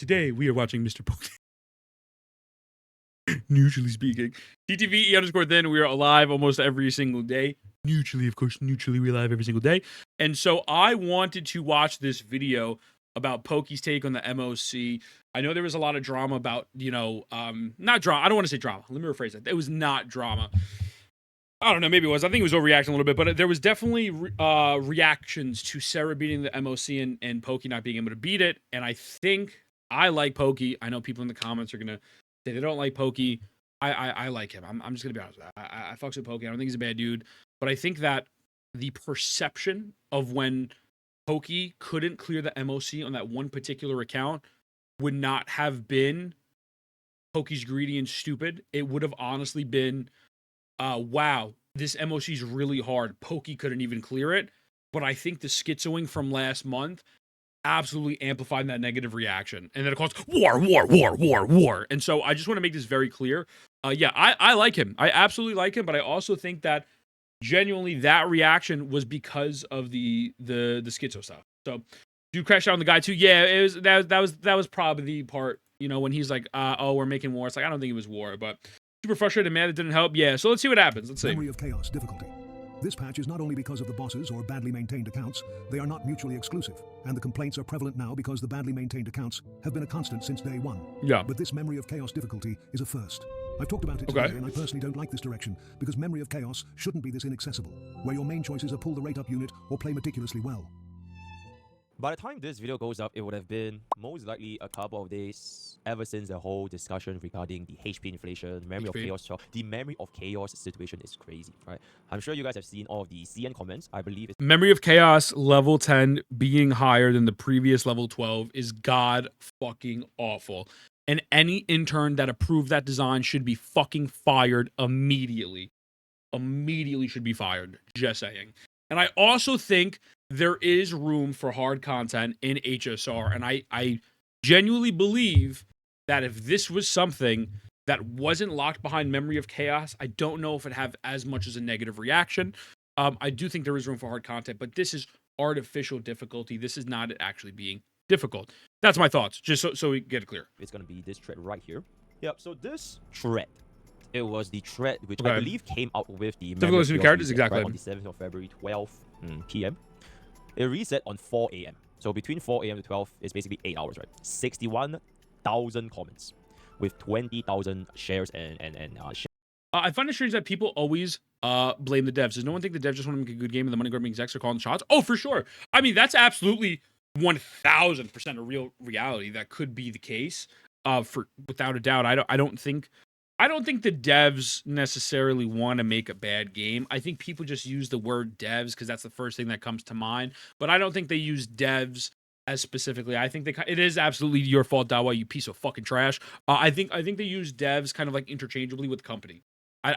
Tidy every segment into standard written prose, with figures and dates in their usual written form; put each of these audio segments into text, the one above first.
Today we are watching Mr. Pokke. Neutrally speaking. TTVE_then. We are alive almost every single day. Neutrally, of course, neutrally we live every single day. And so I wanted to watch this video about Pokke's take on the MOC. I know there was a lot of drama about, not drama. I don't want to say drama. Let me rephrase that. It was not drama. I don't know, maybe it was. I think it was overreacting a little bit, but there was definitely reactions to Sarah beating the MOC and Pokke not being able to beat it. And I think I like Pokke. I know people in the comments are going to say they don't like Pokke. I like him. I'm just going to be honest with that. I fucks with Pokke. I don't think he's a bad dude. But I think that the perception of when Pokke couldn't clear the MOC on that one particular account would not have been Pokke's greedy and stupid. It would have honestly been, wow, this MOC is really hard. Pokke couldn't even clear it. But I think the schizoing from last month absolutely amplified that negative reaction. And then it caused war. And so I just want to make this very clear. Yeah, I like him. I absolutely like him. But I also think that genuinely that reaction was because of the schizo stuff. So dude crashed out on the guy too. Yeah, it was that was probably the part, when he's like, oh, we're making war. It's like, I don't think it was war, but super frustrated, man. It didn't help. Yeah, so let's see what happens. Let's see. Memory of chaos difficulty. This patch is not only because of the bosses or badly maintained accounts, they are not mutually exclusive, and the complaints are prevalent now because the badly maintained accounts have been a constant since day one. Yeah. But this memory of chaos difficulty is a first. I've talked about it today, and I personally don't like this direction, because memory of chaos shouldn't be this inaccessible, where your main choices are pull the rate up unit or play meticulously well. By the time this video goes up, it would have been most likely a couple of days ever since the whole discussion regarding the HP inflation, memory of chaos. The memory of chaos situation is crazy, right? I'm sure you guys have seen all of the CN comments. I believe it's memory of chaos level 10 being higher than the previous level 12 is god fucking awful. And any intern that approved that design should be fucking fired immediately. Immediately should be fired. Just saying. And I also think there is room for hard content in HSR. And I genuinely believe that if this was something that wasn't locked behind memory of chaos, I don't know if it'd have as much as a negative reaction. I do think there is room for hard content, but this is artificial difficulty. This is not it actually being difficult. That's my thoughts, just so we get it clear. It's going to be this thread right here. Yep, so this thread, it was the thread which I believe came out with the difficulty of characters, exactly. Right, on the 7th of February, 12 p.m. It reset on 4 a.m. So between 4 a.m. to 12 is basically 8 hours, right? 61,000 comments with 20,000 shares and shares. I find it strange that people always blame the devs. Does no one think the devs just want to make a good game and the money grabbing execs are calling the shots? Oh, for sure. I mean, that's absolutely 1,000% a real reality. That could be the case. Without a doubt. I don't think the devs necessarily want to make a bad game. I think people just use the word devs because that's the first thing that comes to mind. But I don't think they use devs as specifically. I think it is absolutely your fault, Dawa, you piece of fucking trash. I think they use devs kind of like interchangeably with company.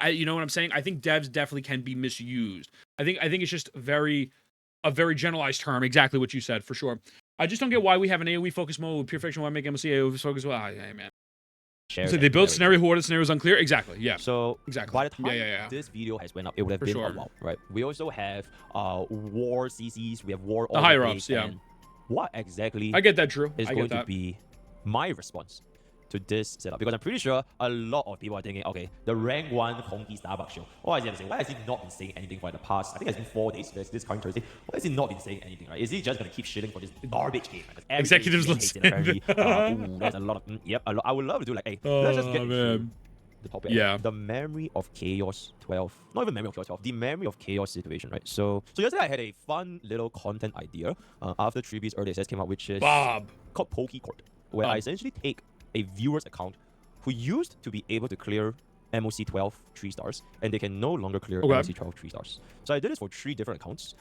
You know what I'm saying? I think devs definitely can be misused. I think it's just a very generalized term. Exactly what you said, for sure. I just don't get why we have an AoE focus mode with pure fiction. Why make MOC AoE focus? Well, hey, man. So they built scenario who ordered scenarios unclear. Exactly. Yeah. So exactly. By the time this video has went up, it would have been a while, right? We also have war CCs. We have war. The higher ups. Yeah. What exactly? I get that, Drew. Is going to be my response to this setup, because I'm pretty sure a lot of people are thinking, okay, the rank 1 Honkai Starbucks show. What is he saying? Why has he not been saying anything for the past? I think it's been 4 days. This current Thursday. Why has he not been saying anything? Right? Is he just gonna keep shitting for this garbage game? Executives listen. There's a lot of I would love to do like, hey, let's just get into the topic. Yeah. The memory of chaos 12. Not even memory of chaos 12. The memory of chaos situation, right? So yesterday I had a fun little content idea after Triby's early access came out, which is called Pokke Court, where I essentially take a viewer's account who used to be able to clear MOC 12 3 stars, and they can no longer clear MOC 12 3 stars. So I did this for 3 different accounts,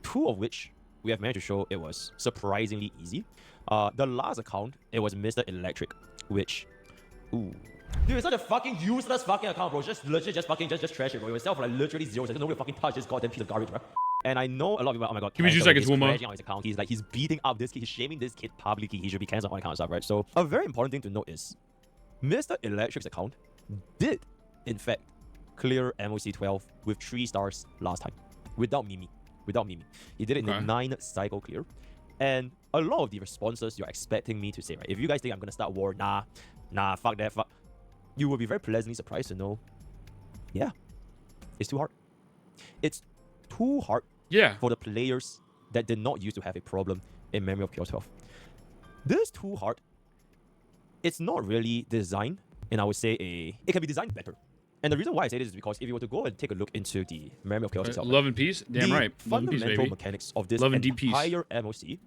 2 of which we have managed to show it was surprisingly easy. The last account, it was Mr. Electric, which, dude, it's such a fucking useless fucking account, bro. Just legit, just trash it, bro. It was sell for like literally 0 seconds. Nobody fucking touch this goddamn piece of garbage, bro. And I know a lot of people, oh my god, give me 2 seconds, Wuma. On his account. He's beating up this kid, he's shaming this kid publicly, he should be cancelled, all that kind of stuff, right? So a very important thing to note is Mr. Electric's account did, in fact, clear MOC 12 with 3 stars last time. Without Mimi. He did it in a 9 cycle clear. And a lot of the responses you're expecting me to say, right? If you guys think I'm gonna start war, nah, fuck that, fuck. You will be very pleasantly surprised to know, yeah, it's too hard. It's too hard for the players that did not used to have a problem in Memory of Chaos 12. This too hard, it's not really designed, and I would say it can be designed better. And the reason why I say this is because if you were to go and take a look into the Memory of Chaos itself, love and peace, damn right, fundamental mechanics of this entire MOC,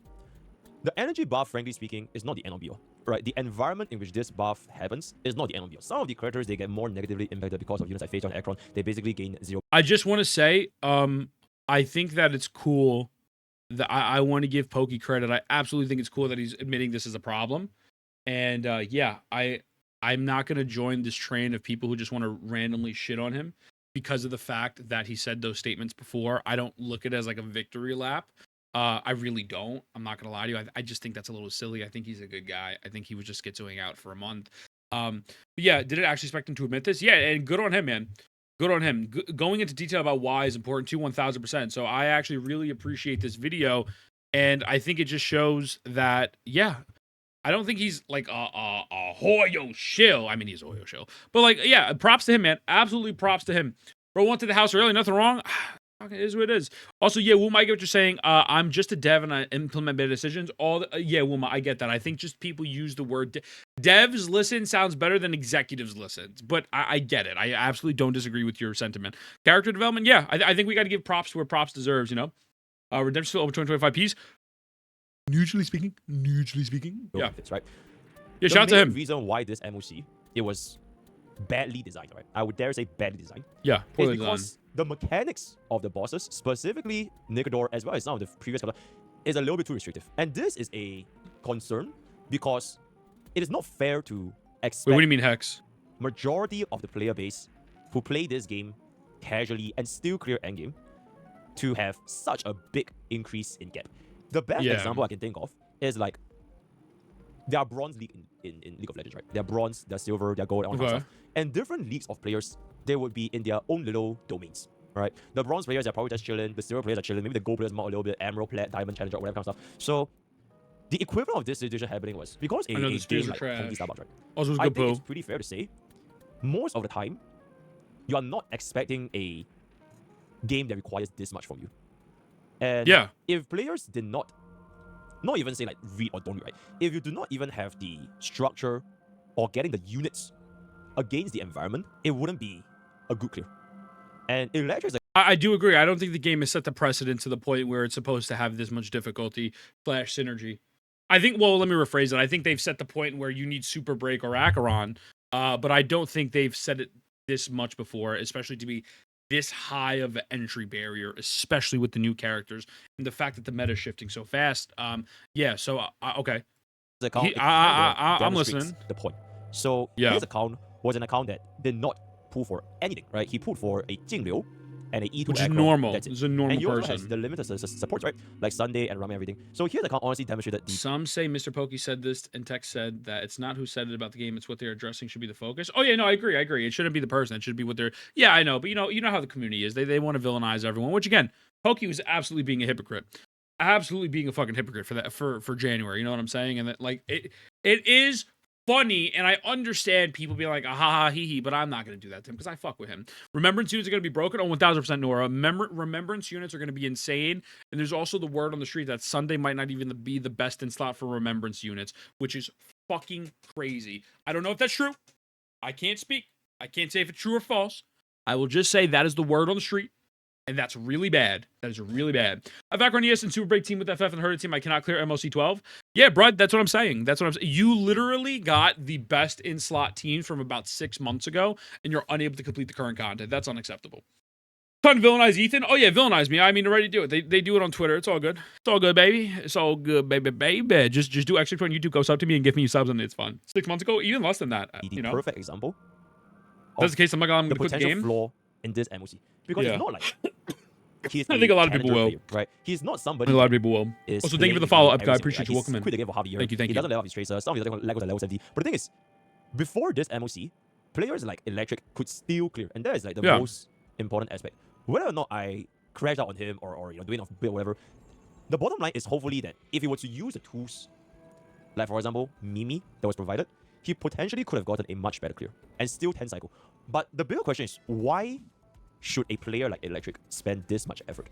the energy buff, frankly speaking, is not the end all be all, right? The environment in which this buff happens is not the end all be all. Some of the characters, they get more negatively impacted because of units like Phaeton and Ekron. They basically gain 0. I just want to say, I think that it's cool that I want to give Pokke credit. I absolutely think it's cool that he's admitting this is a problem. And yeah, I'm not going to join this train of people who just want to randomly shit on him because of the fact that he said those statements before. I don't look at it as like a victory lap. I really don't. I'm not going to lie to you. I just think that's a little silly. I think he's a good guy. I think he was just schizoing out for a month. But yeah, did it actually expect him to admit this? Yeah, and good on him, man. Good on him. Going into detail about why is important too, 1000%. So I actually really appreciate this video. And I think it just shows that, yeah, I don't think he's like a Hoyo shill. I mean, he's a Hoyo shill. But like, yeah, props to him, man. Absolutely props to him. Bro went to the house early. Nothing wrong. It is what it is. Also, yeah, Wuma, I get what you're saying. I'm just a dev and I implement better decisions. Yeah, Wuma, I get that. I think just people use the word devs listen sounds better than executives listen. But I get it. I absolutely don't disagree with your sentiment. Character development, yeah, I think we got to give props to where props deserves, you know? Redemption still over 2025 piece. Mutually speaking. Yeah. That's right. Yeah, shout out to him. The reason why this MOC, it was badly designed, right? I would dare say badly designed. Yeah, poorly designed. The mechanics of the bosses, specifically Nicodor, as well as some of the previous color, is a little bit too restrictive. And this is a concern because it is not fair to expect... Wait, what do you mean Hex? Majority of the player base who play this game casually and still clear endgame to have such a big increase in gap. The best example I can think of is like, there are bronze league in League of Legends, right? They're bronze, they're silver, they're gold, and all that stuff. And different leagues of players, they would be in their own little domains, right? The bronze players are probably just chilling, the silver players are chilling, maybe the gold players more a little bit, emerald, plat, diamond, challenger, whatever kind of stuff. So the equivalent of this situation happening was because a game like Honkai Starbucks, right? Also, I think it's pretty fair to say, most of the time, you are not expecting a game that requires this much from you. And if players did not even say like read or don't read, right? If you do not even have the structure or getting the units against the environment, it wouldn't be a good clear. And Electric is like, I do agree. I don't think the game has set the precedent to the point where it's supposed to have this much difficulty / synergy. I think, well, let me rephrase it. I think they've set the point where you need Super Break or Acheron, but I don't think they've set it this much before, especially to be this high of an entry barrier, especially with the new characters and the fact that the meta is shifting so fast. Yeah, so, okay. I'm listening. The point. So his account was an account that did not pull for anything, right? He pulled for a Jingliu and a E2 which is normal. That's it. It's a normal and he also person. has the limited supports, right? Like Sunday and Ramen and everything. So his account honestly demonstrated that some say Mr. Pokke said this, and Tex said that it's not who said it about the game, it's what they're addressing should be the focus. Oh yeah, no, I agree. It shouldn't be the person. It should be what they're... Yeah, I know, but you know how the community is. They want to villainize everyone, which again, Pokke was absolutely being a hypocrite. Absolutely being a fucking hypocrite for that for January. You know what I'm saying? And that like it is funny, and I understand people being like, ah, ha, ha, hee, hee, but I'm not going to do that to him because I fuck with him. Remembrance units are going to be broken. Oh, 1000% Nora. Remembrance units are going to be insane. And there's also the word on the street that Sunday might not even be the best in slot for remembrance units, which is fucking crazy. I don't know if that's true. I can't speak. I can't say if it's true or false. I will just say that is the word on the street. And that's really bad. That is really bad. A background ES and Super Break team with FF and Herd team. I cannot clear MLC 12. Yeah, bro, that's what I'm saying. That's what I'm saying. You literally got the best in slot teams from about 6 months ago, and you're unable to complete the current content. That's unacceptable. Trying to villainize Ethan? Oh yeah, villainize me. I mean, already do it. They do it on Twitter. It's all good. It's all good, baby. It's all good, baby. Just do extra on YouTube. Go sub to me and give me subs, and it's fun. 6 months ago, even less than that. The perfect example. That's the case. I'm going to quit the game. Flaw in this MOC because it's not like I think a lot of people will. Player, right? He's not somebody. I think a lot of people will. Also, thank you for the follow up, guy. I appreciate you. Welcome in. Quit the game for half a year. Thank you. He doesn't let off his tracers. Some of his Legos are level 70. But the thing is, before this MOC, players like Electric could still clear, and that is like the most important aspect. Whether or not I crashed out on him or doing off build or whatever, The bottom line is hopefully that if he were to use the tools, like for example, Mimi that was provided, he potentially could have gotten a much better clear and still 10 cycle. But the bigger question is, why should a player like Electric spend this much effort?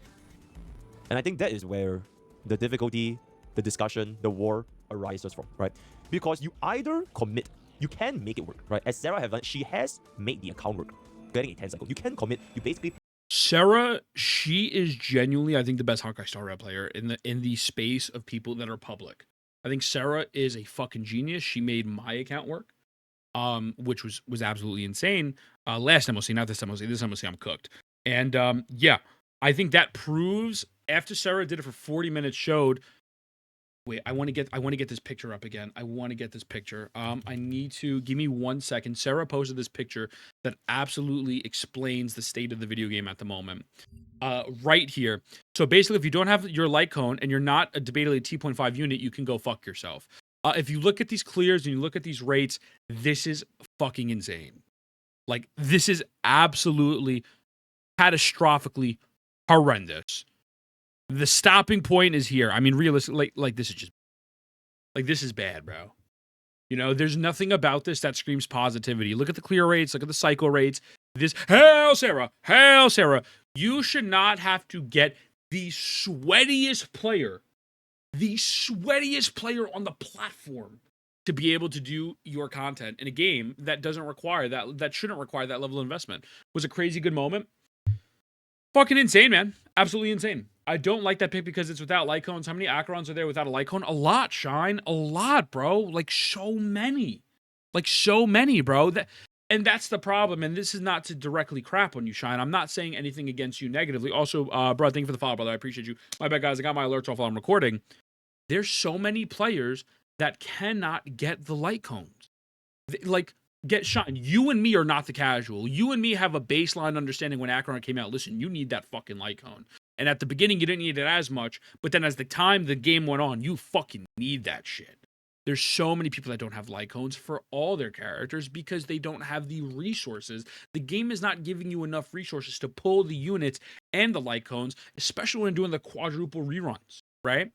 And I think that is where the difficulty, the discussion, the war arises from, right? Because you either commit, you can make it work, right? As Sarah has done, she has made the account work, getting a 10 cycle. You can commit, you basically... Sarah, she is genuinely, I think, the best Honkai Star Rail player in the space of people that are public. I think Sarah is a fucking genius. She made my account work, which was absolutely insane. Last MOC, not this MOC. This MOC, I'm cooked. And yeah, I think that proves after Sarah did it for 40 minutes, showed. Wait, I want to get this picture up again. I want to get this picture. I need to give me 1 second. Sarah posted this picture that absolutely explains the state of the video game at the moment. Right here. So basically, if you don't have your light cone and you're not a debatably T.5 unit, you can go fuck yourself. If you look at these clears and you look at these rates, this is fucking insane. Like, this is absolutely catastrophically horrendous. The stopping point is here. I mean, realistically, like this is just, like, this is bad, bro. You know, there's nothing about this that screams positivity. Look at the clear rates. Look at the cycle rates. This, hell, Sarah. You should not have to get the sweatiest player on the platform to be able to do your content in a game that doesn't require that shouldn't require that level of investment. Was a crazy good moment. Fucking insane, man. Absolutely insane. I don't like that pick because it's without light cones. How many Acherons are there without a light cone? A lot, Shine. A lot, bro. Like, so many. Bro. And that's the problem. And this is not to directly crap on you, Shine. I'm not saying anything against you negatively. Also, bro, thank you for the follow, brother. I appreciate you. My bad, guys. I got my alerts off while I'm recording. There's so many players that cannot get the light cones. Like, get Shine. You and me are not the casual. You and me have a baseline understanding when Acheron came out. Listen, you need that fucking light cone. And at the beginning, you didn't need it as much. But then as the game went on, you fucking need that shit. There's so many people that don't have light cones for all their characters because they don't have the resources. The game is not giving you enough resources to pull the units and the light cones, especially when doing the quadruple reruns, right?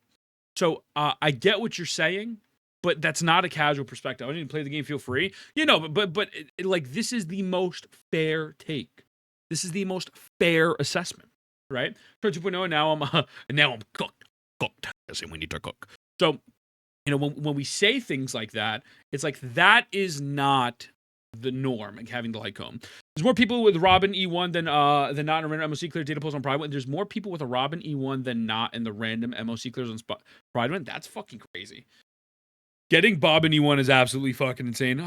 So I get what you're saying, but that's not a casual perspective. I didn't play the game, feel free. You know, but like, this is the most fair take. This is the most fair assessment, right? For 2.0, now I'm cooked. I say we need to cook. So, you know, when we say things like that, it's like that is not the norm, like having the light cone. There's more people with Robin E1 than not in a random MOC clear data pulls on Pride. There's more people with a Robin E1 than not in the random MOC clears on Pride. That's fucking crazy. Getting Bobbin E1 is absolutely fucking insane.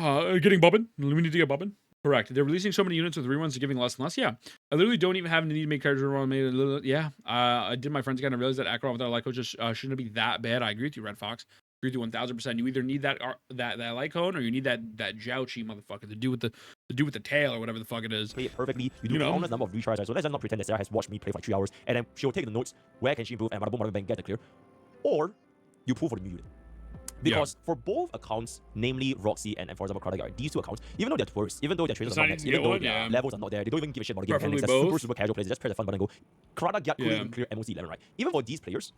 Getting Bobbin? We need to get Bobbin. Correct. They're releasing so many units with reruns, giving less and less. Yeah. I literally don't even have the need to make characters run. Yeah. I did my friends again. I realized that Acheron without a light cone just shouldn't be that bad. I agree with you, Red Fox. I agree with you 1000%. You either need that light cone or you need that Jouchi motherfucker to do with the tail or whatever the fuck it is. Play it perfectly. You do countless number of retries. So let's just not pretend that Sarah has watched me play for 3 hours and then she'll take the notes. Where can she improve? And bang, get the clear. Or you pull for the new unit. Because for both accounts, namely Roxy and for example Kradag, these two accounts, even though they're tourists, even though their trainers are not next, even though their levels are not there, they don't even give a shit about the game mechanics. They're super casual players. They just press the fun button and go. Kradag couldn't even clear MOC 11, right? Even for these players,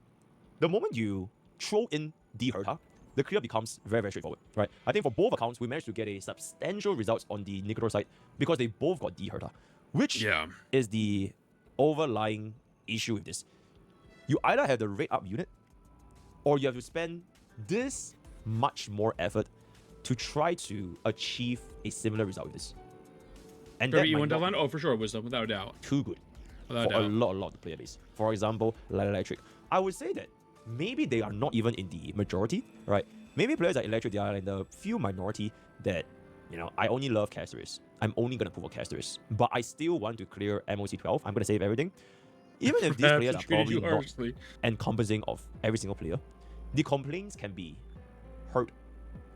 the moment you throw in the Herta, the clear becomes very, very straightforward, right? I think for both accounts, we managed to get a substantial results on the Nicator side because they both got the Herta, which is the overlying issue with this. You either have the rate up unit, or you have to spend this much more effort to try to achieve a similar result with this. And that might not be for sure, Wisdom, without a doubt. Too good for a lot of the player base. For example, like Electric. I would say that maybe they are not even in the majority, right? Maybe players like Electric, they are in the few minority that, you know, I only love casters. I'm only going to pull for casters. But I still want to clear MOC 12. I'm going to save everything. Even if these players are probably not encompassing of every single player, the complaints can be heard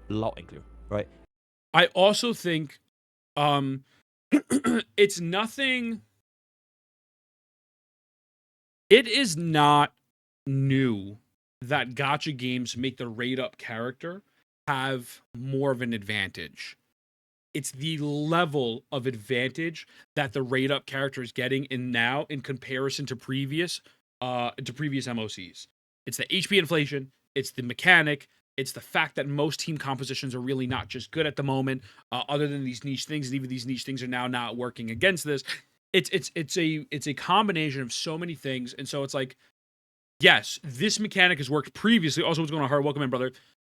loud and clear, right? I also think it's nothing. It is not new that gacha games make the rate up character have more of an advantage. It's the level of advantage that the rate up character is getting in now in comparison to previous MOCs. It's the HP inflation. It's the mechanic. It's the fact that most team compositions are really not just good at the moment, other than these niche things, and even these niche things are now not working against this. It's a combination of so many things, and so it's like, yes, this mechanic has worked previously. Also, what's going on, Heart? Welcome in, brother.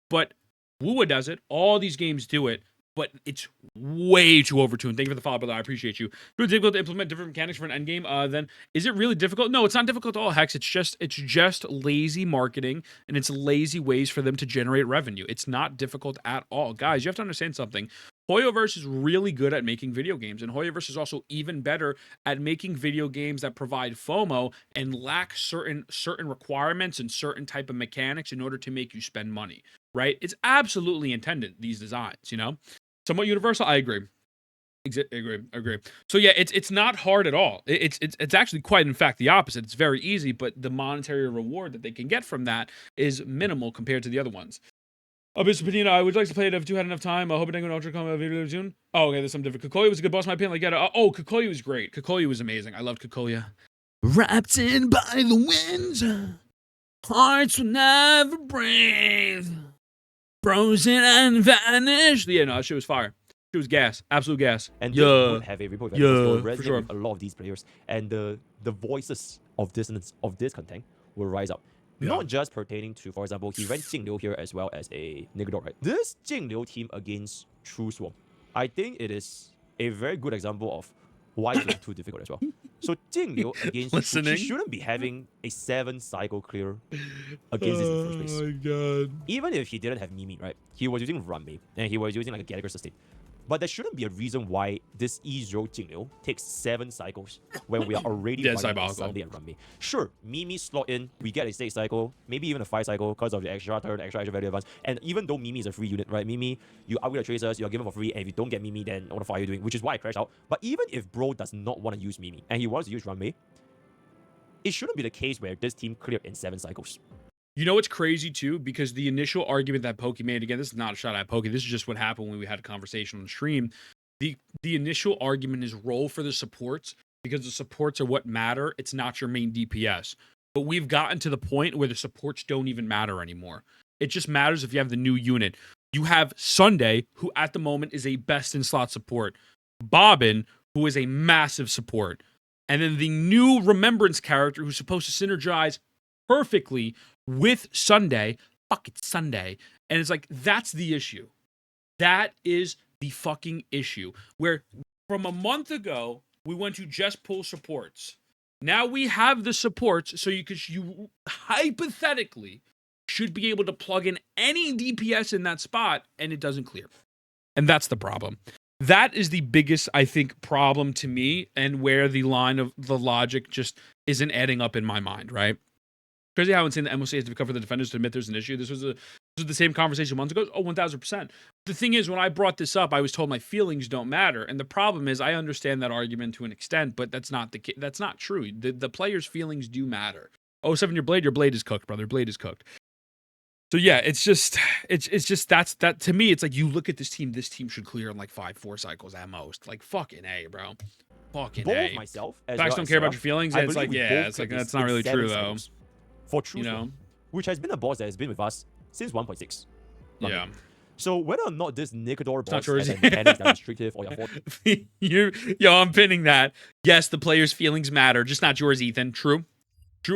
But Wua does it. All these games do it, but it's way too overtuned. Thank you for the follow, brother. I appreciate you. It's difficult to implement different mechanics for an endgame. Then is it really difficult? No, it's not difficult at all, Hex. It's just lazy marketing, and it's lazy ways for them to generate revenue. It's not difficult at all, guys. You have to understand something. Hoyoverse is really good at making video games, and Hoyoverse is also even better at making video games that provide FOMO and lack certain requirements and certain type of mechanics in order to make you spend money. Right? It's absolutely intended, these designs, you know? Somewhat universal, I agree. Agree. So yeah, it's not hard at all. It's actually quite, in fact, the opposite. It's very easy, but the monetary reward that they can get from that is minimal compared to the other ones. Mr. Padina, I would like to play it if you had enough time. I hope it ain't going to come video soon. Oh, okay, there's something different. Kokoya was a good boss, in my opinion. Like, Kokoya was great. Kokoya was amazing. I loved Kokoya. Wrapped in by the winds, hearts will never breathe. Frozen and vanished. Yeah, no, that shit was fire. It was gas, absolute gas. And this would have a ripple effect for sure. With a lot of these players, and the voices of dissonance of discontent will rise up. Yeah. Not just pertaining to, for example, he ran Jingliu here as well as a Negador, right? This Jingliu team against True Swarm, I think it is a very good example of why it's too difficult as well. So Jingliu against True, he shouldn't be having a 7-cycle clear against this in the first place. Oh my god. Even if he didn't have Mimi, right? He was using Runmei, and he was using like a Gallagher sustain. But there shouldn't be a reason why this E0 Jingliu takes 7 cycles when we are already running Sunday and Runmei. Sure, Mimi slot in, we get a 6 cycle, maybe even a 5 cycle because of the extra turn, extra value advance. And even though Mimi is a free unit, right? Mimi, you upgrade the tracers, you're given for free, and if you don't get Mimi, then what the fuck are you doing? Which is why I crashed out. But even if bro does not want to use Mimi, and he wants to use Runmei, it shouldn't be the case where this team cleared in 7 cycles. You know what's crazy too? Because the initial argument that Pokke made, again, this is not a shot at Pokke, this is just what happened when we had a conversation on the stream. The initial argument is roll for the supports because the supports are what matter. It's not your main DPS. But we've gotten to the point where the supports don't even matter anymore. It just matters if you have the new unit. You have Sunday, who at the moment is a best in slot support. Bobbin, who is a massive support. And then the new Remembrance character who's supposed to synergize perfectly with Sunday. Fuck, it's Sunday. And it's like, that's the issue. That is the fucking issue. Where from a month ago, we went to just pull supports. Now we have the supports, so you hypothetically should be able to plug in any DPS in that spot, and it doesn't clear. And that's the problem. That is the biggest, I think, problem to me, and where the line of the logic just isn't adding up in my mind, right? Crazy how insane the MOC has to become for the defenders to admit there's an issue. This was the same conversation months ago. Oh, 1000%. The thing is, when I brought this up, I was told my feelings don't matter. And the problem is, I understand that argument to an extent, but that's not true. The players' feelings do matter. 07, your blade is cooked, brother. Blade is cooked. So yeah, it's just that to me, it's like you look at this team should clear in like 4 cycles at most. Like fucking A, bro. Fucking both A. Myself, Facts don't care about your feelings. It's like, yeah, it's like that's not really true though. For True, which has been a boss that has been with us since 1.6. Yeah. So whether or not this Nikodor boss has mechanics that are restrictive or your fault. I'm pinning that. Yes, the players' feelings matter, just not yours, Ethan. True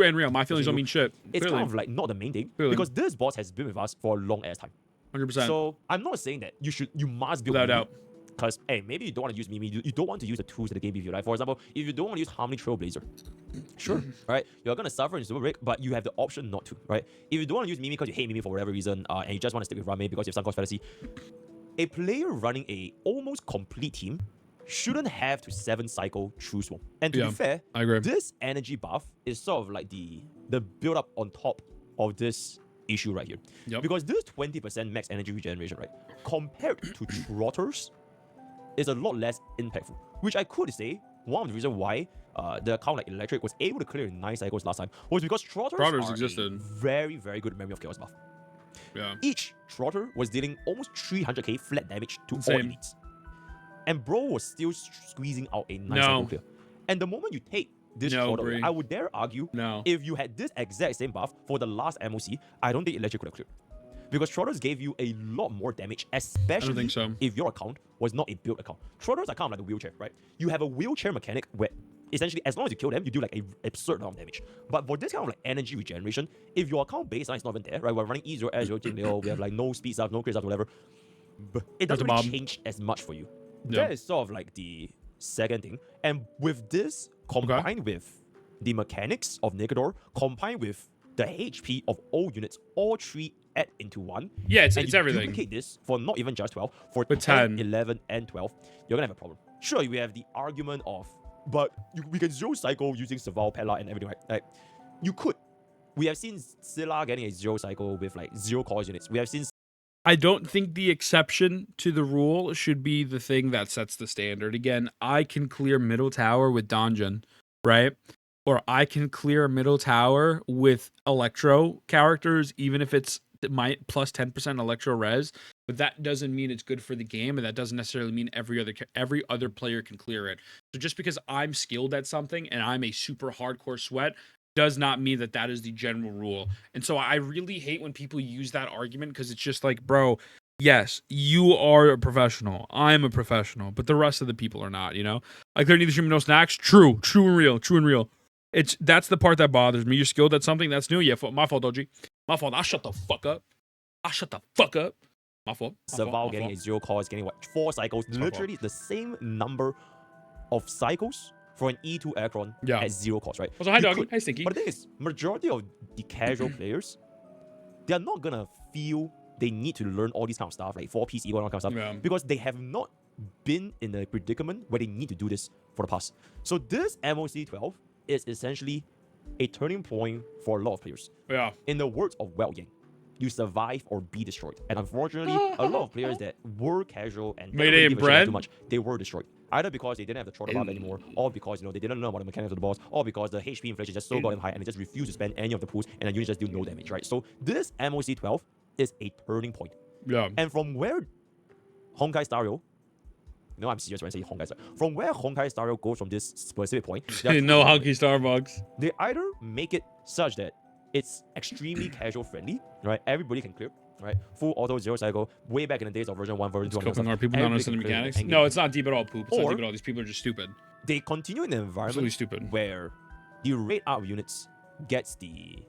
and real. My feelings don't mean shit. It's kind of like not the main thing. Because this boss has been with us for a long ass time. 100%. So I'm not saying that you must build without doubt. Because, hey, maybe you don't want to use Mimi. You don't want to use the tools that the game gives you, right? For example, if you don't want to use Harmony Trailblazer, sure, right? You're going to suffer in Super Break, but you have the option not to, right? If you don't want to use Mimi because you hate Mimi for whatever reason, and you just want to stick with Runmei because you have Suncoast Fantasy, a player running a almost complete team shouldn't have to 7-cycle True Swarm. And to be fair, I agree. This energy buff is sort of like the build-up on top of this issue right here. Yep. Because this 20% max energy regeneration, right, compared to Trotters, is a lot less impactful, which I could say one of the reasons why the account like Electric was able to clear in 9 cycles last time was because Trotters existed. Very, very good Memory of Chaos buff. Yeah. Each Trotter was dealing almost 300k flat damage to all elites. And bro was still squeezing out a 9 cycle clear. And the moment you take this No, shorter. Bree. I would dare argue, No. if you had this exact same buff for the last MOC, I don't think Electric could have cleared. Because Trotters gave you a lot more damage, especially so. if your account was not a build account. Trotters are kind of like a wheelchair, right? You have a wheelchair mechanic where essentially, as long as you kill them, you do like an absurd amount of damage. But for this kind of like energy regeneration, if your account baseline is not even there, right? We're running E0, S0, Jingleo, we have like no speed stuff, no crit stuff, whatever. But it doesn't really change as much for you. Yeah. That is sort of like the second thing. And with this, combined with the mechanics of Negador, combined with the HP of all units, all three add into one. Yeah, it's you everything. Duplicate this for not even just 12, for But 10, 10, 11, and 12, you're gonna have a problem. Sure, we have the argument of, but we can zero cycle using Serval, Pella, and everything, right? Like, you could. We have seen Scylla getting a zero cycle with like 0 cores units. We have seen. I don't think the exception to the rule should be the thing that sets the standard. Again, I can clear middle tower with Donjon, right? Or I can clear middle tower with Electro characters, even if it's my plus 10% Electro res. But that doesn't mean it's good for the game, and that doesn't necessarily mean every other player can clear it. So just because I'm skilled at something and I'm a super hardcore sweat does not mean that that is the general rule. And so I really hate when people use that argument, because it's just like, bro, yes, you are a professional. I'm a professional, but the rest of the people are not, you know? Like, there neither stream no snacks. True and real. That's the part that bothers me. You're skilled at something that's new. Yeah, my fault, OG. My fault. I shut the fuck up. My fault. Serval getting a 0 cores, getting what, 4 cycles. Literally the same number of cycles for an E2 Aircron at 0 cores, right? Also, hi, Doggy. Hi, Stinky. But the thing is, majority of the casual players, they are not gonna feel they need to learn all these kind of stuff, like 4-piece ego and all kind of stuff, because they have not been in a predicament where they need to do this for the past. So this MOC 12 is essentially a turning point for a lot of players. Yeah. In the words of Well Yang, you survive or be destroyed. And unfortunately, a lot of players that were casual and didn't really give a shit too much, they were destroyed. Either because they didn't have the throttle buff anymore, or because they didn't know about the mechanics of the boss, or because the HP inflation just so goddamn high and they just refused to spend any of the pools, and the units just do no damage, right? So this MOC 12 is a turning point. Yeah. And from where Honkai Stario, I'm serious when I say Honkai Stario. From where Honkai Stario goes from this specific point, no Honky Starbucks. They either make it such that it's extremely casual friendly, right? Everybody can clear, right? Full auto 0 cycle, way back in the days of version 1, version 2. Coping are people not understand the mechanics? No, it's not deep at all, poop. It's not deep at all. These people are just stupid. They continue in an environment stupid, where the rate out units gets the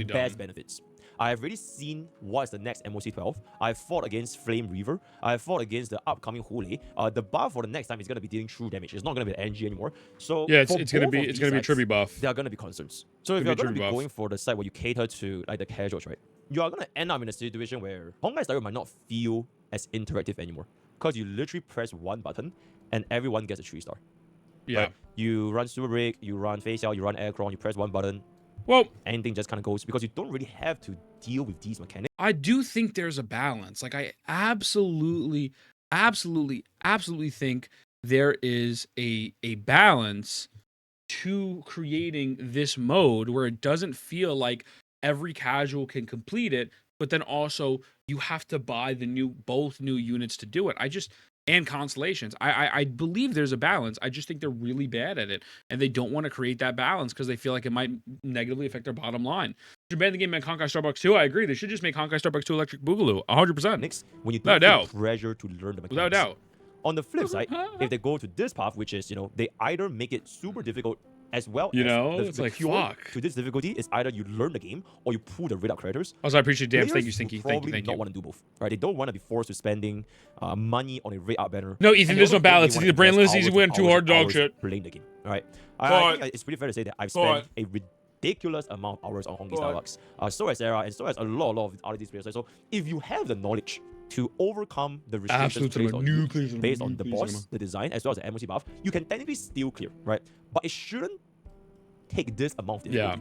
best benefits. I've already seen what's the next MOC 12. I fought against Flame Reaver. I fought against the upcoming Hule. The buff for the next time is gonna be dealing true damage. It's not gonna be an NG anymore. So yeah, it's gonna be a tribute buff. There are gonna be concerns. So if you're gonna be going for the side where you cater to like the casuals, right? You are gonna end up in a situation where Honkai Star might not feel as interactive anymore, because you literally press one button and everyone gets a 3-star. Yeah. Right? You run Super Break, you run Face Out, you run Aircron, you press one button. Well, anything just kind of goes, because you don't really have to deal with these mechanics. I do think there's a balance. Like, I absolutely think there is a balance to creating this mode where it doesn't feel like every casual can complete it, but then also you have to buy both new units to do it. And constellations. I believe there's a balance. I just think they're really bad at it, and they don't want to create that balance because they feel like it might negatively affect their bottom line. Should ban the game, make Honkai Starbucks 2. I agree. They should just make Honkai Starbucks 2 Electric Boogaloo. 100%. Next, when you don't feel pressure to learn the mechanics. Without doubt. On the flip side, if they go to this path, which is, they either make it super difficult, as well as it's like, fuck. To this difficulty is either you learn the game or you pull the red out creators. Also, I appreciate Dams. Thank you, Stinky. Thank you. Don't want to do both, right? They don't want to be forced to spending money on a red out banner. No, Ethan, there's no balance. It's either brainless, easy win, too hard dog shit. Playing the game, all right? I think it's pretty fair to say that I've spent a ridiculous amount of hours on Honkai Starbucks. So has Era, and so has a lot of other these players. So if you have the knowledge to overcome the restrictions based on the boss, the design, as well as the MOC buff, you can technically still clear, right? But it shouldn't take this amount of difficulty.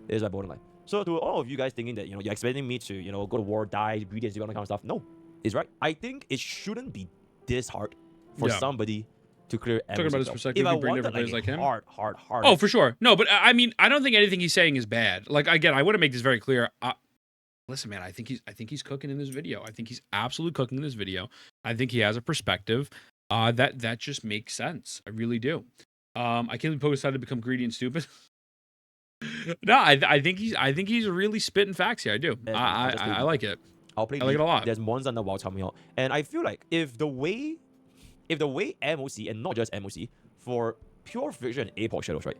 Is my bottom line. So to all of you guys thinking that, you're expecting me to, go to war, die, breed, and all that kind of stuff, no, it's right. I think it shouldn't be this hard for somebody to clear Talking about his perspective, if I you bring wanted players like him. Hard. Oh, for sure. No, but I mean, I don't think anything he's saying is bad. Like, again, I want to make this very clear. Listen, man, I think he's cooking in this video. I think he's absolutely cooking in this video. I think he has a perspective that just makes sense. I really do. I can't believe Poke decided to become greedy and stupid. No, I think he's really spitting facts here. I do. I like it. I'll play I like it a lot. There's Mons under while coming out. And I feel like if the way MOC, and not just MOC, for pure fiction and APOC Shadows, right?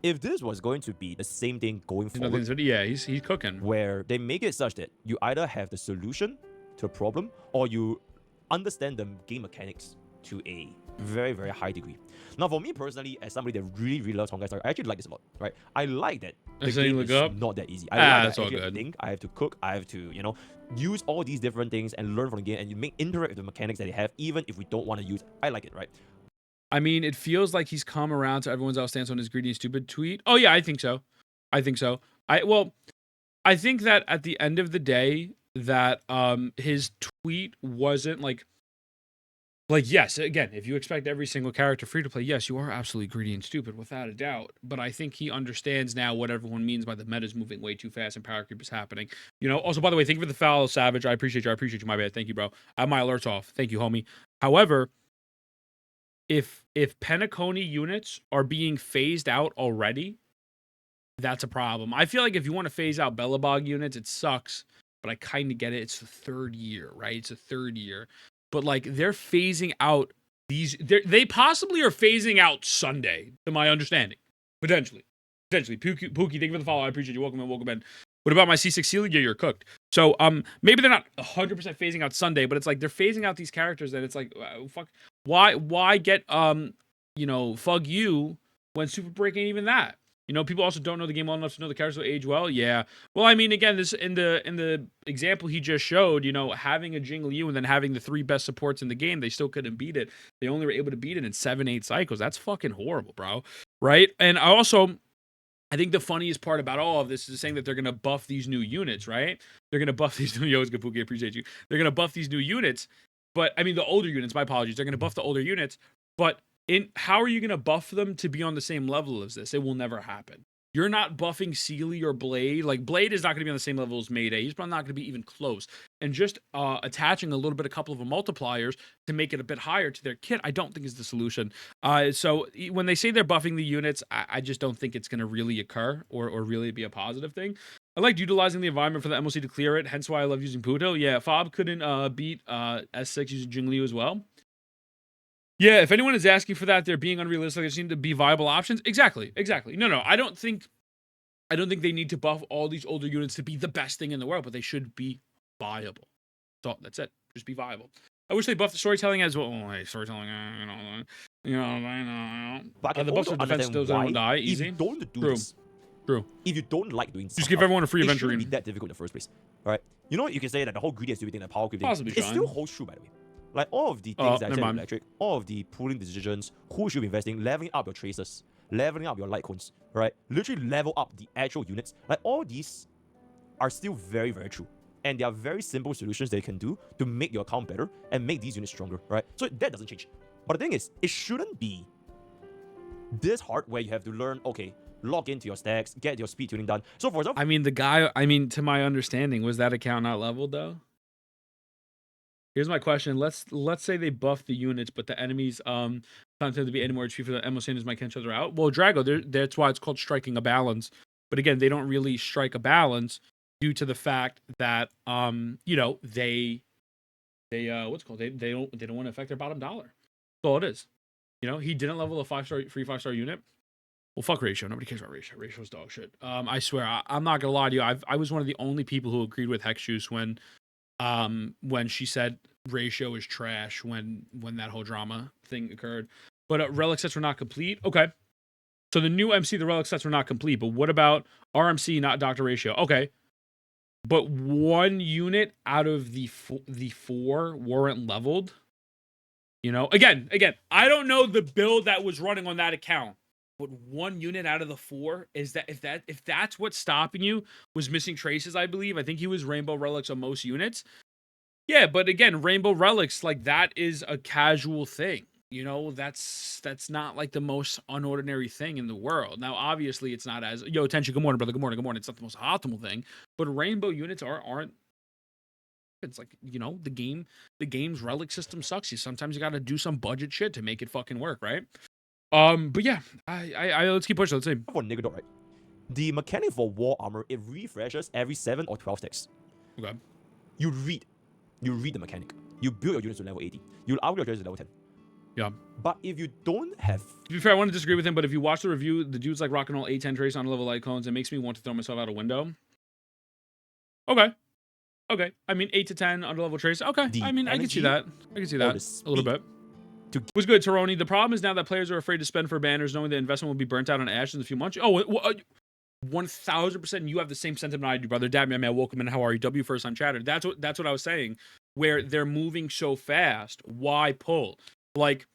If this was going to be the same thing going forward, yeah, he's cooking. Where they make it such that you either have the solution to a problem or you understand the game mechanics to a very, very high degree. Now, for me personally, as somebody that really, really loves Honkai Star, I actually like this a lot, right? I like that the game is not that easy. I like that I have to think, I have to cook, I have to, you know, use all these different things and learn from the game, and you make interact with the mechanics that they have, even if we don't want to use. I like it, right? I mean, it feels like he's come around to everyone's else stance on his greedy and stupid tweet. Oh yeah, I think so. I think that at the end of the day, that his tweet wasn't like yes, again, if you expect every single character free to play, yes, you are absolutely greedy and stupid without a doubt. But I think he understands now what everyone means by the meta's moving way too fast and power creep is happening. You know. Also, by the way, thank you for the follow, Savage. I appreciate you. My bad. Thank you, bro. I have my alerts off. Thank you, homie. However, if Penacony units are being phased out already, that's a problem. I feel like if you want to phase out Bellabog units, it sucks, but I kind of get it. It's the third year, right? It's a third year. But like they're phasing out these, they possibly are phasing out Sunday, to my understanding. Potentially. Pookie, thank you for the follow. I appreciate you. Welcome in. What about my C6 Sealy? Yeah, you're cooked. So maybe they're not 100% phasing out Sunday, but it's like they're phasing out these characters that it's like fuck. Why get you know, Fug You when Super Break ain't even that? You know, people also don't know the game well enough to know the characters will age well. Yeah. Well, I mean, again, this in the example he just showed, you know, having a Jingle Yu and then having the 3 best supports in the game, they still couldn't beat it. They only were able to beat it in 7-8 cycles. That's fucking horrible, bro. Right? And I think the funniest part about all of this is saying that they're gonna buff these new units, right? They're gonna buff these new Kapuki, appreciate you. They're gonna buff these new units, but I mean the older units, my apologies. They're gonna buff the older units, but how are you gonna buff them to be on the same level as this? It will never happen. You're not buffing Sealy or Blade. Like, Blade is not going to be on the same level as Mayday. He's probably not going to be even close. And just attaching a couple of multipliers to make it a bit higher to their kit, I don't think is the solution. So when they say they're buffing the units, I just don't think it's going to really occur or really be a positive thing. I like utilizing the environment for the MOC to clear it, hence why I love using Puto. Yeah, Fob couldn't beat S6 using Jingliu as well. Yeah, if anyone is asking for that, they're being unrealistic. There seem to be viable options. Exactly. No, I don't think they need to buff all these older units to be the best thing in the world, but they should be viable. So that's it. Just be viable. I wish they buffed the storytelling as well. Oh, storytelling, you know. But the buffs of defense still don't die easy. If you don't do this, True. If you don't like doing just give everyone a free adventure, it shouldn't be that difficult in the first place. All right. You know, you can say that the whole greedy and stupid thing, the power creep thing, it still holds true, by the way. Like all of the things that I said in Electric, all of the pooling decisions, who should be investing, leveling up your tracers, leveling up your light cones, right? Literally level up the actual units. Like all these are still very, very true. And there are very simple solutions that you can do to make your account better and make these units stronger, right? So that doesn't change. But the thing is, it shouldn't be this hard where you have to learn, okay, log into your stacks, get your speed tuning done. So for example, to my understanding, was that account not leveled though? Here's my question. Let's say they buff the units, but the enemies don't tend to be any more HP for the MOC as might catch each other out. Well, Drago, that's why it's called striking a balance. But again, they don't really strike a balance due to the fact that you know, they what's it called? They don't want to affect their bottom dollar. That's all it is. You know, he didn't level a free 5-star unit. Well, fuck Ratio. Nobody cares about Ratio. Ratio's dog shit. I swear, I'm not gonna lie to you. I was one of the only people who agreed with Hex Juice when she said Ratio is trash when that whole drama thing occurred. But relic sets were not complete. Okay. So the new MC, the relic sets were not complete. But what about RMC, not Dr. Ratio? Okay. But one unit out of the four weren't leveled. You know, again, I don't know the build that was running on that account. But one unit out of the four, is that if that's what's stopping you, was missing traces, I believe. I think he was Rainbow Relics on most units. Yeah, but again, Rainbow Relics, like, that is a casual thing. You know, that's not like the most unordinary thing in the world. Now, obviously, it's not as attention. Good morning, brother. Good morning. It's not the most optimal thing, but Rainbow units aren't. It's like, you know, the game's relic system sucks. Sometimes you got to do some budget shit to make it fucking work, right? But yeah, I let's keep pushing. Let's see. For Nigador, right? The mechanic for War Armor, it refreshes every 7 or 12 ticks. Okay. You read the mechanic. You build your units to level 80. You'll upgrade your units to level 10. Yeah. But if you don't have... To be fair, I want to disagree with him, but if you watch the review, the dude's like rocking all A10 trace on level icons. It makes me want to throw myself out a window. Okay. Okay. I mean, 8 to 10 under level trace. Okay. I mean, I can see that. I can see that a little bit. Was good, Taroni. The problem is now that players are afraid to spend for banners, knowing the investment will be burnt out on Ash in a few months. Oh, 1000%. You have the same sentiment I do, brother. Dad, man, welcome in. How are you? W first time chatter. That's what I was saying. Where they're moving so fast, why pull? Like,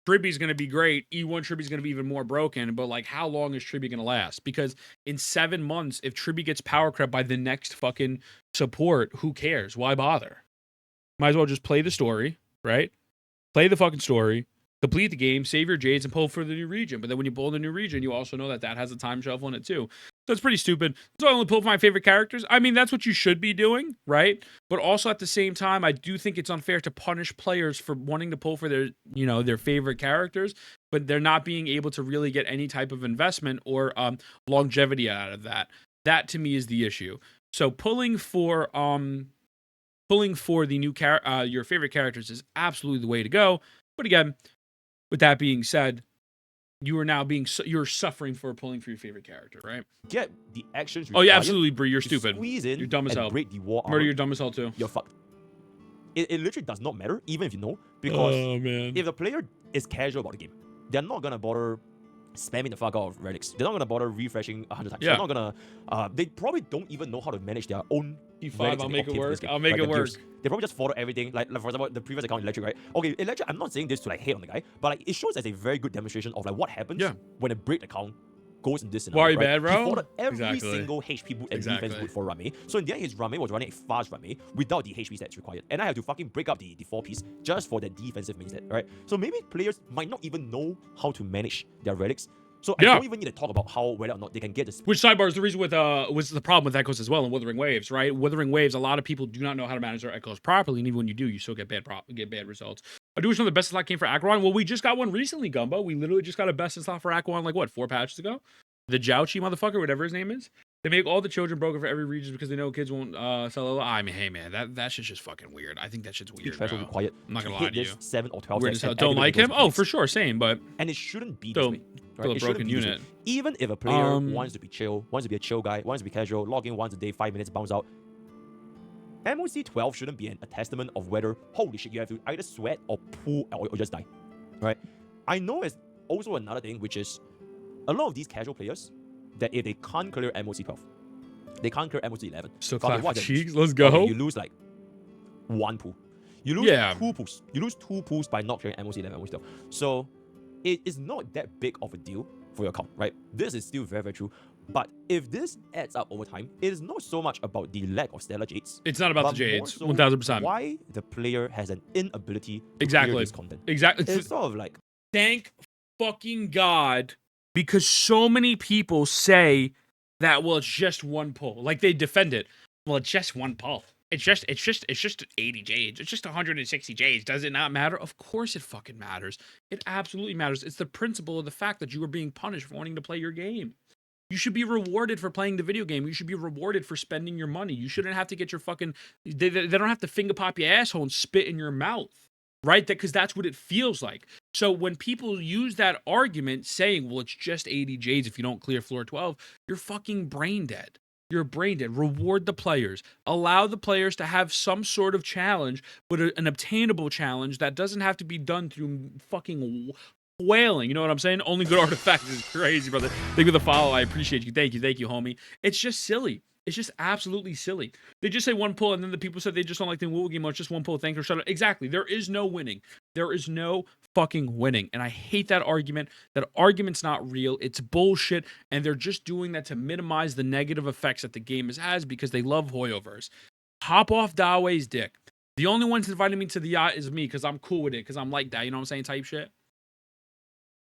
Tribby's going to be great. E1 Tribby's going to be even more broken. But, like, how long is Tribby going to last? Because in 7 months, if Tribby gets power crept by the next fucking support, who cares? Why bother? Might as well just play the story, right? Play the fucking story, complete the game, save your Jades, and pull for the new region. But then when you pull the new region, you also know that that has a time shelf on it too. So it's pretty stupid. So I only pull for my favorite characters. I mean, that's what you should be doing, right? But also at the same time, I do think it's unfair to punish players for wanting to pull for their, their favorite characters, but they're not being able to really get any type of investment or longevity out of that. That to me is the issue. So pulling for the new your favorite characters is absolutely the way to go. But again, with that being said, you are now you're suffering for pulling for your favorite character, right? Get the actions. Oh yeah, absolutely, Bree. You're stupid. You're dumb as hell. Break the War Murder, you're dumb as hell too. You're fucked. It literally does not matter, even if you know, because if the player is casual about the game, they're not gonna bother spamming the fuck out of relics. They're not gonna bother refreshing 100 times. Yeah. They're not gonna. They probably don't even know how to manage their own. E5, I'll make it work. I'll make it work. They probably just follow everything. Like for example, the previous account, Electric, right? Okay, Electric. I'm not saying this to like hate on the guy, but like it shows as a very good demonstration of like what happens when a break account goes in this scenario. Why are you bad, bro? He followed every single HP boot and defense boot for Rame. So in the end, his Rame was running a fast Rame without the HP stats required. And I have to fucking break up the 4-piece just for that defensive main set, right? So maybe players might not even know how to manage their relics. So I don't even need to talk about how whether or not they can get this. Which sidebar is the reason with was the problem with Echoes as well in Withering Waves, right? Withering Waves, a lot of people do not know how to manage their Echoes properly, and even when you do, you still get bad results. I do wish one of the best in slot came for Acheron. Well, we just got one recently, Gumbo. We literally just got a best in slot for Acheron like what, 4 patches ago? The Jouchi motherfucker, whatever his name is. They make all the children broken for every region because they know kids won't sell. I mean, hey man, that shit's just fucking weird. I think that shit's weird, bro. Required. I'm not gonna lie to you. 7 or 12 weird as hell. Don't like him? Oh, for sure, same, but and it shouldn't be this way. Right? Still a broken unit. Even if a player wants to be chill, wants to be a chill guy, wants to be casual, log in once a day, 5 minutes, bounce out. MOC 12 shouldn't be a testament of whether, holy shit, you have to either sweat or pull or just die, right? I know it's also another thing, which is a lot of these casual players, that if they can't clear MOC 12, they can't clear MOC 11. So clap cheeks, let's go. Okay, you lose like 1 pull. You lose 2 pulls. You lose 2 pulls by not clearing MOC 11, MOC 12. So it is not that big of a deal for your account, right? This is still very, very true. But if this adds up over time, it is not so much about the lack of Stellar Jades. It's not about the Jades, 1000%. Why the player has an inability to clear this content. Exactly. It's sort of like... Thank fucking God, because so many people say that, well, it's just 1 pull. Like, they defend it. Well, it's just 1 pull. It's just 80 Jades. It's just 160 Jades. Does it not matter? Of course it fucking matters. It absolutely matters. It's the principle of the fact that you are being punished for wanting to play your game. You should be rewarded for playing the video game. You should be rewarded for spending your money. You shouldn't have to get your fucking... They don't have to finger pop your asshole and spit in your mouth. Right? Because that's what it feels like. So when people use that argument saying, well, it's just 80 Jades if you don't clear floor 12, you're fucking brain dead. You're brain dead. Reward the players. Allow the players to have some sort of challenge, but an obtainable challenge that doesn't have to be done through fucking wailing. You know what I'm saying? Only good artifacts is crazy, brother. Thank you for the follow. I appreciate you. Thank you, homie. It's just silly. It's just absolutely silly. They just say 1 pull, and then the people said they just don't like the Woo game. It's just 1 pull. Thank you. Shut up. Exactly. There is no winning. There is no fucking winning. And I hate that argument. That argument's not real. It's bullshit. And they're just doing that to minimize the negative effects that the game has because they love Hoyoverse. Hop off Dawei's dick. The only one inviting me to the yacht is me because I'm cool with it. Because I'm like that. You know what I'm saying? Type shit.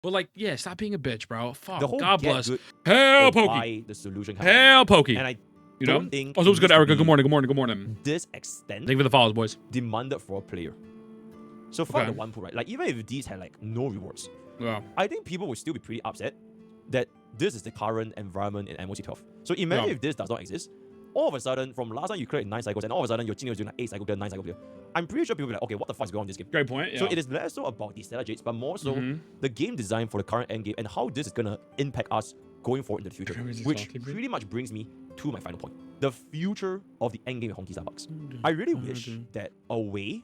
But like, yeah, stop being a bitch, bro. Fuck. God bless. Hell, Pokke. The solution. Hell, Pokke. And I you know? think also, it was good, Erica. Good morning. This extent. Thank you for the follows, boys. Demanded for a player. So fuck the one pool, right? Like even if these had like no rewards, I think people would still be pretty upset that this is the current environment in MOC 12. So imagine if this does not exist. All of a sudden, from last time you cleared 9 cycles, and all of a sudden your Jin is doing like 8 cycle clear, 9 cycle clear. I'm pretty sure people will be like, okay, what the fuck is going on in this game? Great point. Yeah. So it is less so about the Stellar Jades, but more so the game design for the current endgame and how this is gonna impact us going forward in the future. Which pretty much brings me to my final point. The future of the endgame of Honkai Starbucks. I really wish that a way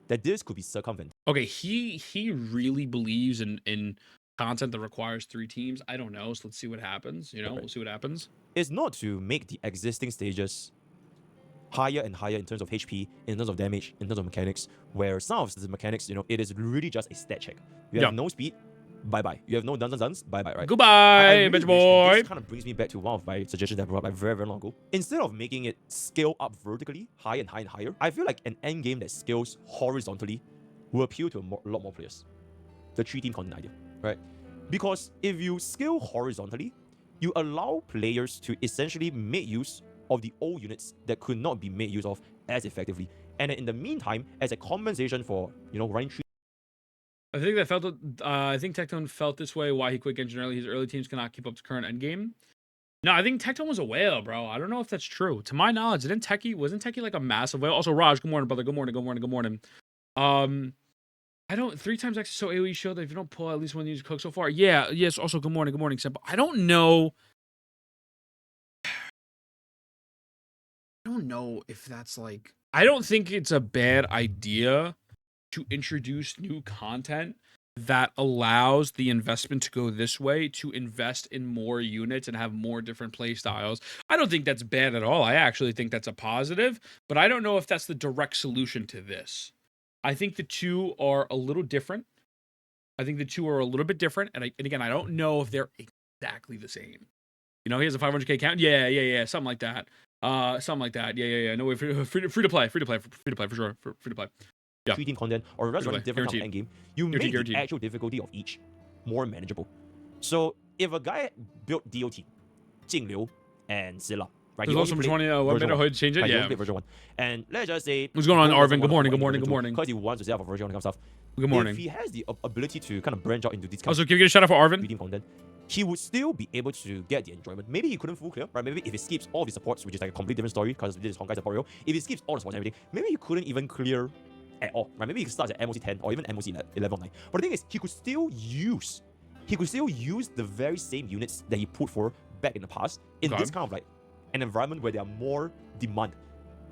that this could be circumvented. Okay, he really believes in content that requires 3 teams. I don't know, so let's see what happens. You know, we'll see what happens. It's not to make the existing stages higher and higher in terms of HP, in terms of damage, in terms of mechanics, where some of the mechanics, you know, it is really just a stat check. You have no speed, bye-bye. You have no duns, bye-bye, right? Goodbye, bitch boy. This kind of brings me back to one of my suggestions that I brought up like very, very long ago. Instead of making it scale up vertically, higher and higher and higher, I feel like an end game that scales horizontally will appeal to a lot more players. The 3-team content idea, right? Because if you scale horizontally, you allow players to essentially make use of the old units that could not be made use of as effectively. And in the meantime, as a compensation for, you know, running 3. I think I think Tectone felt this way why he quit Genshin early. His early teams cannot keep up to current endgame. No, I think Tectone was a whale, bro. I don't know if that's true. To my knowledge, wasn't Techie like a massive whale? Also, Raj, good morning, brother. Good morning. I don't 3 times X is so AoE shield that if you don't pull at least one of these cook so far. Yeah, yes, also good morning, Simple. I don't know if that's like, I don't think it's a bad idea to introduce new content that allows the investment to go this way, to invest in more units and have more different play styles. I don't think that's bad at all. I actually think that's a positive, but I don't know if that's the direct solution to this. I think the two are a little different. And again, I don't know if they're exactly the same. You know, he has a 500K count. Yeah. Something like that. Yeah. No way. Free to play for sure. Free to play. Yeah. 3-team content or just running different kind of endgame. You make the actual difficulty of each more manageable. So if a guy built DOT, Jingliu, and Scylla, right? There's also 20. What made a change it? Right, Yeah. Version 1. And let's just say, what's going on, Arvin? Good morning. Because he wants to set up a version 1 kind of stuff. Good morning. If he has the ability to kind of branch out into this kind also, can you get a shout out for Arvin? 3-team content, he would still be able to get the enjoyment. Maybe he couldn't full clear, right? Maybe if he skips all the supports, which is like a completely different story because this is Honkai support, if he skips all the supports and everything, maybe he couldn't even clear at all, right? Maybe he starts at MOC 10 or even MOC 11 or 9. But the thing is, he could still use the very same units that he put for back in the past in this kind of like an environment where there are more demand.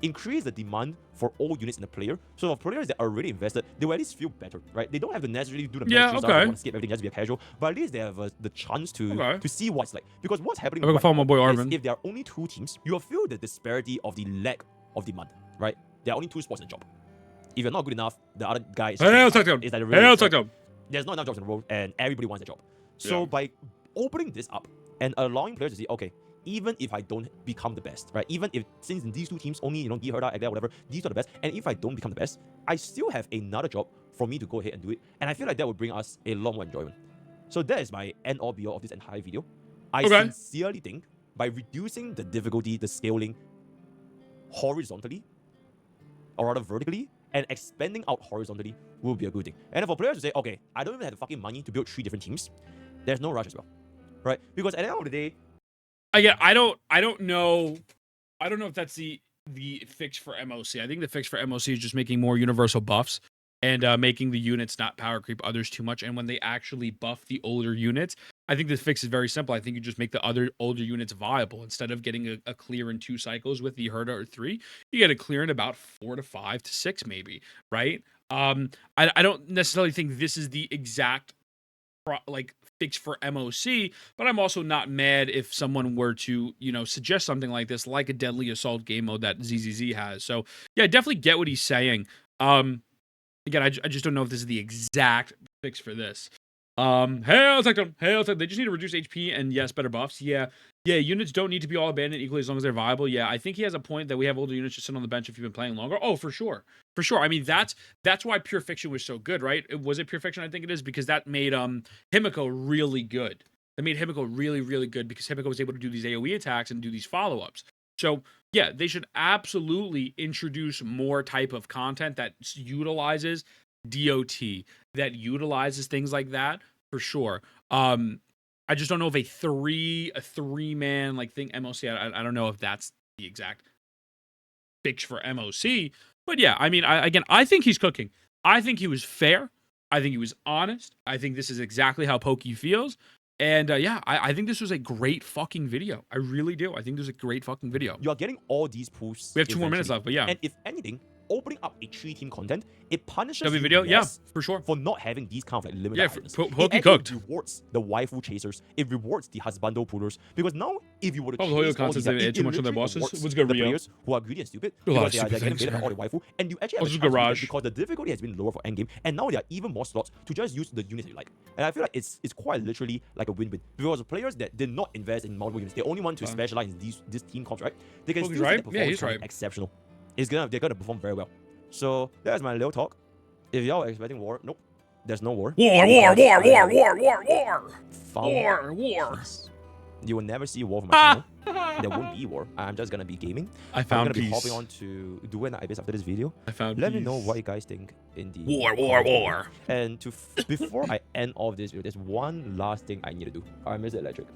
Increase the demand for all units in the player. So for players that are already invested, they will at least feel better, right? They don't have to necessarily do the match they want to skip everything, just be a casual. But at least they have the chance to see what's like. Because what's happening right follow my boy Arvin. If there are only 2 teams, you will feel the disparity of the lack of demand, right? There are only 2 spots in the job. If you're not good enough, the other guy is like there's not enough jobs in the world and everybody wants a job. So by opening this up and allowing players to say, okay, even if I don't become the best, right? Even if since in these 2 teams only, you know, Herda, Agda, whatever, these are the best, and if I don't become the best, I still have another job for me to go ahead and do it. And I feel like that would bring us a lot more enjoyment. So that is my end all be all of this entire video. I sincerely think by reducing the difficulty, the scaling horizontally, or rather vertically, and expanding out horizontally will be a good thing. And for players to say, okay, I don't even have the fucking money to build 3 different teams, there's no rush as well, right? Because at the end of the day, again, I don't know if that's the fix for MOC. I think the fix for MOC is just making more universal buffs and making the units not power creep others too much. And when they actually buff the older units, I think the fix is very simple. I think you just make the other older units viable. Instead of getting a clear in 2 cycles with the Herda or 3, you get a clear in about 4 to 5 to 6 maybe, right? I don't necessarily think this is the exact fix for MOC, but I'm also not mad if someone were to, you know, suggest something like this, like a Deadly Assault game mode that ZZZ has. So yeah, I definitely get what he's saying. Again, I just don't know if this is the exact fix for this. Hey, they just need to reduce HP and yes, better buffs. Yeah, units don't need to be all abandoned equally as long as they're viable. Yeah, I think he has a point that we have older units just sit on the bench if you've been playing longer. Oh, for sure. I mean, that's why Pure Fiction was so good, right? Was it Pure Fiction? I think it is, because that made Himiko really good. That made Himiko really, really good because Himiko was able to do these AoE attacks and do these follow-ups. So yeah, they should absolutely introduce more type of content that utilizes DOT that utilizes things like that for sure. I just don't know if a three man like thing MOC. I don't know if that's the exact fix for MOC, but yeah, I mean, I think he's cooking. I think he was fair. I think he was honest. I think this is exactly how Pokke feels. And yeah, I think this was a great fucking video. I really do. I think this was a great fucking video. You are getting all these pulls. We have 2 more minutes left, but yeah. And if anything, opening up a 3-team content, it punishes W video, yeah, for sure, for not having these kind of like limited items. Pokke cooked. It rewards the waifu chasers. It rewards the husbando pullers. Because now, if you were to chase all these, it too much on their bosses. What's good, the players who are greedy and stupid, because they are getting baited by all the waifu, and you actually have a chance because the difficulty has been lower for endgame, and now there are even more slots to just use the units you like. And I feel like it's quite literally like a win-win, because the players that did not invest in multiple units, they only want to specialize in this team comps, right? They can still see the performance exceptional. They're gonna perform very well. So that's my little talk. If y'all are expecting war, nope, there's no war. War. You will never see war from my channel. There won't be war. I'm just gonna be gaming. I'm gonna be hopping on to do an IBS after this video. Let me know what you guys think in the war. And before I end off this video, there's one last thing I need to do. Alright, Mr. Electric.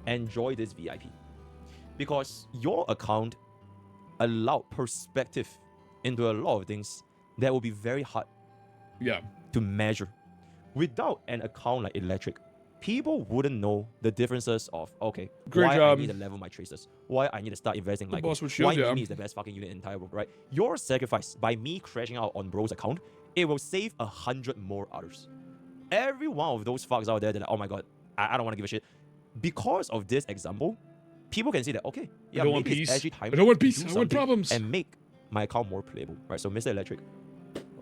Enjoy this VIP. Because your account allowed perspective into a lot of things that will be very hard to measure. Without an account like Electric, people wouldn't know the differences of, okay, why I need to level my tracers, why I need to start investing like why Mimi is the best fucking unit in the entire world, right? Your sacrifice by me crashing out on bro's account, it will save 100 more others. Every one of those fucks out there that, oh my god, I don't want to give a shit. Because of this example, people can see that, okay, yeah, maybe it's actually time I don't want peace, I want problems, and make my account more playable, right? So Mr. Electric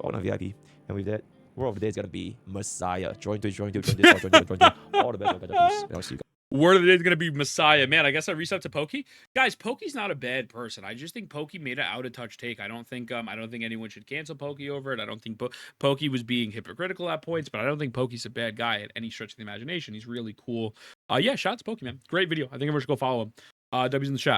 on a VIP, and with that, word of the day is gonna be Messiah. Join this. All the best. I'll see you guys. Word of the day is gonna be Messiah. Man, I guess I reset to Pokke. Guys, Pokke's not a bad person. I just think Pokke made an out of touch take. I don't think anyone should cancel Pokke over it. I don't think Pokke was being hypocritical at points, but I don't think Pokke's a bad guy at any stretch of the imagination. He's really cool. Yeah, shout out to Pokke, man. Great video. I think everyone should go follow him. W's in the chat.